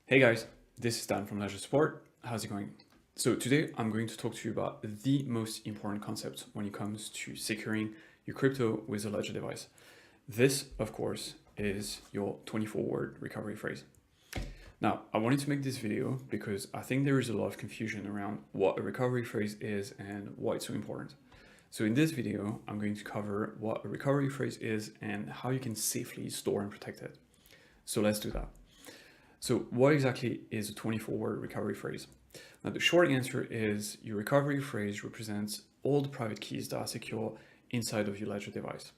Hey guys, this is Dan from Leisure Sport. How's it going? So today I'm going to talk to you about the most important concept when it comes to securing your crypto with a ledger device. This, of course, is your 24-word recovery phrase. Now, I wanted to make this video because I think there is a lot of confusion around what a recovery phrase is and why it's so important. So in this video, I'm going to cover what a recovery phrase is and how you can safely store and protect it. So let's do that. So what exactly is a 24-word recovery phrase? Now, the short answer is your recovery phrase represents all the private keys that are secure inside of your ledger device.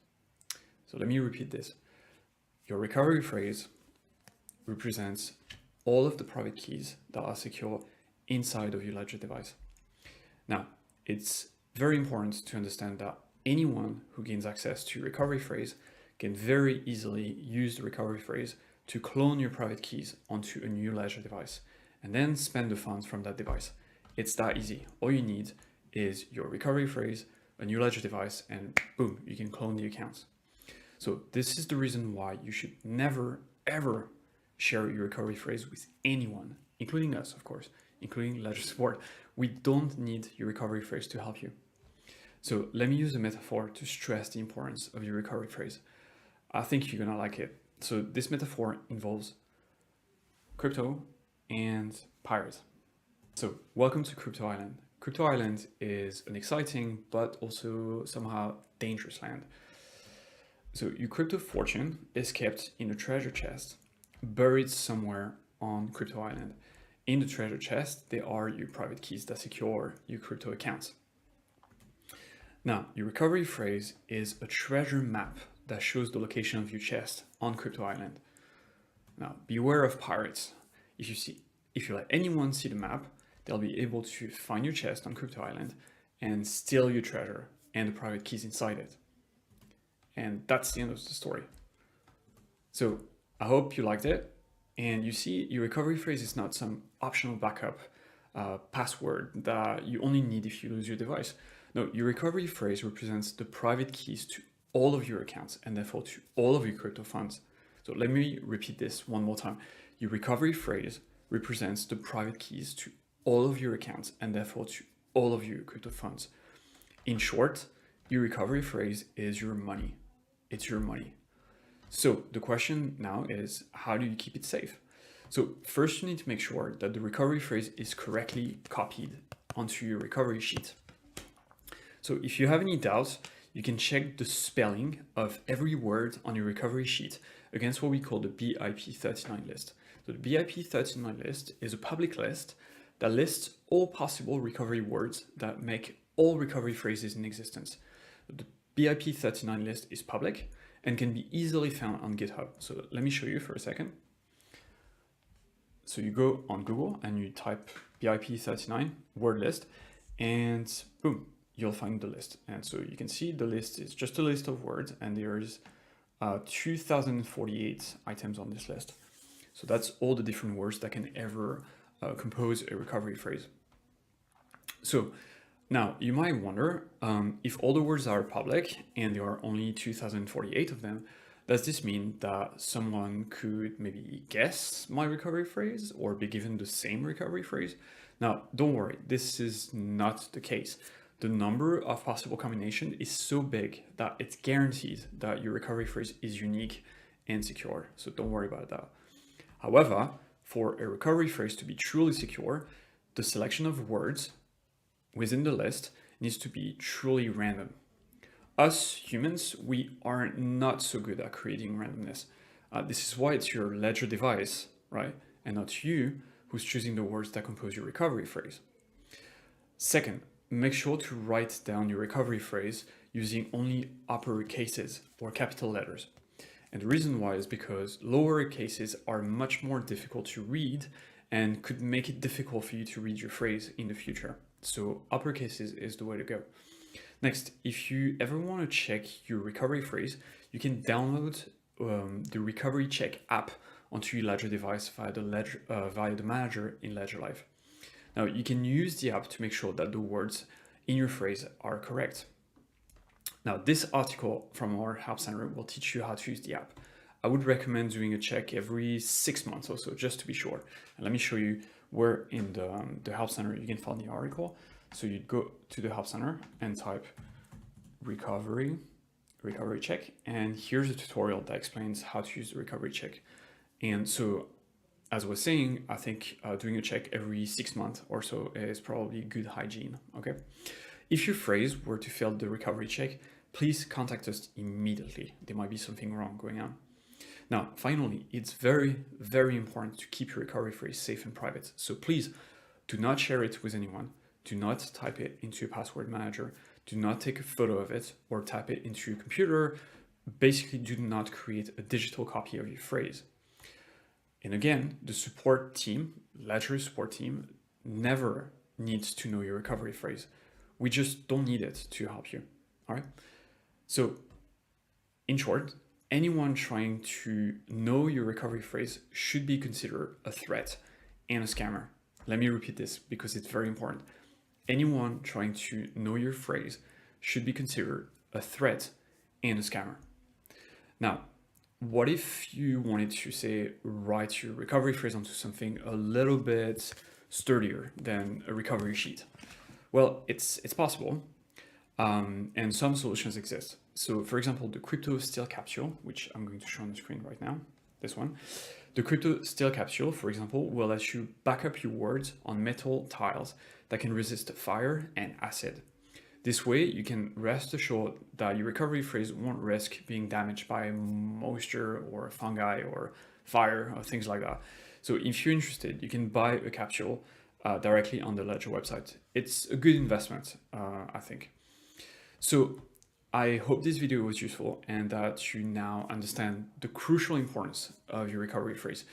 So let me repeat this. Your recovery phrase represents all of the private keys that are secure inside of your ledger device. Now, it's very important to understand that anyone who gains access to your recovery phrase can very easily use the recovery phrase to clone your private keys onto a new ledger device and then spend the funds from that device. It's that easy. All you need is your recovery phrase, a new ledger device, and boom, you can clone the accounts. So this is the reason why you should never, ever share your recovery phrase with anyone, including us, of course, including Ledger Support. We don't need your recovery phrase to help you. So let me use a metaphor to stress the importance of your recovery phrase. I think you're gonna like it. So this metaphor involves crypto and pirates. So welcome to Crypto Island. Crypto Island is an exciting but also somehow dangerous land. So your crypto fortune is kept in a treasure chest, buried somewhere on Crypto Island. In the treasure chest, there are your private keys that secure your crypto accounts. Now, your recovery phrase is a treasure map that shows the location of your chest on Crypto Island. Now, beware of pirates. If you let anyone see the map, they'll be able to find your chest on Crypto Island and steal your treasure and the private keys inside it. And that's the end of the story. So I hope you liked it. And you see, your recovery phrase is not some optional backup password that you only need if you lose your device. No, your recovery phrase represents the private keys to all of your accounts and therefore to all of your crypto funds. So let me repeat this one more time. Your recovery phrase represents the private keys to all of your accounts and therefore to all of your crypto funds. In short, your recovery phrase is your money. It's your money. So the question now is, how do you keep it safe? So first you need to make sure that the recovery phrase is correctly copied onto your recovery sheet. So if you have any doubts, you can check the spelling of every word on your recovery sheet against what we call the BIP39 list. So the BIP39 list is a public list that lists all possible recovery words that make all recovery phrases in existence. The BIP39 list is public and can be easily found on GitHub. So let me show you for a second. So you go on Google and you type BIP39 word list and boom, you'll find the list. And so you can see the list is just a list of words and there's 2048 items on this list. So that's all the different words that can ever compose a recovery phrase. So now you might wonder if all the words are public and there are only 2048 of them, does this mean that someone could maybe guess my recovery phrase or be given the same recovery phrase? Now, don't worry, this is not the case. The number of possible combinations is so big that it's guaranteed that your recovery phrase is unique and secure. So don't worry about that. However, for a recovery phrase to be truly secure, the selection of words within the list needs to be truly random. Us humans, we are not so good at creating randomness. This is why it's your ledger device, right? And not you who's choosing the words that compose your recovery phrase. Second, make sure to write down your recovery phrase using only upper cases or capital letters. And the reason why is because lower cases are much more difficult to read and could make it difficult for you to read your phrase in the future. So upper cases is the way to go. Next, if you ever want to check your recovery phrase, you can download the recovery check app onto your Ledger device via the manager in Ledger Live. Now you can use the app to make sure that the words in your phrase are correct. Now this article from our help center will teach you how to use the app. I would recommend doing a check every 6 months or so, just to be sure. And let me show you where in the Help Center you can find the article. So you'd go to the Help Center and type recovery check. And here's a tutorial that explains how to use the recovery check. And so, as I was saying, I think doing a check every 6 months or so is probably good hygiene, okay? If your phrase were to fail the recovery check, please contact us immediately. There might be something wrong going on. Now, finally, it's very, very important to keep your recovery phrase safe and private. So please do not share it with anyone. Do not type it into your password manager. Do not take a photo of it or type it into your computer. Basically, do not create a digital copy of your phrase. And again, the support team, Ledger support team, never needs to know your recovery phrase. We just don't need it to help you, all right? So, in short, anyone trying to know your recovery phrase should be considered a threat and a scammer. Let me repeat this because it's very important. Anyone trying to know your phrase should be considered a threat and a scammer. Now, what if you wanted to say, write your recovery phrase onto something a little bit sturdier than a recovery sheet? Well, it's possible, and some solutions exist. So for example, the crypto steel capsule, which I'm going to show on the screen right now, this one. The crypto steel capsule, for example, will let you back up your words on metal tiles that can resist fire and acid. This way, you can rest assured that your recovery phrase won't risk being damaged by moisture or fungi or fire or things like that. So if you're interested, you can buy a capsule directly on the Ledger website. It's a good investment, I think. So I hope this video was useful and that you now understand the crucial importance of your recovery phrase.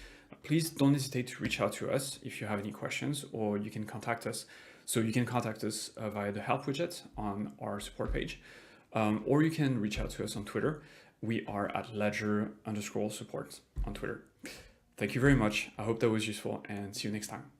Please don't hesitate to reach out to us if you have any questions, or you can contact us. So you can contact us via the help widget on our support page, or you can reach out to us on Twitter. We are at ledger_support on Twitter. Thank you very much. I hope that was useful, and see you next time.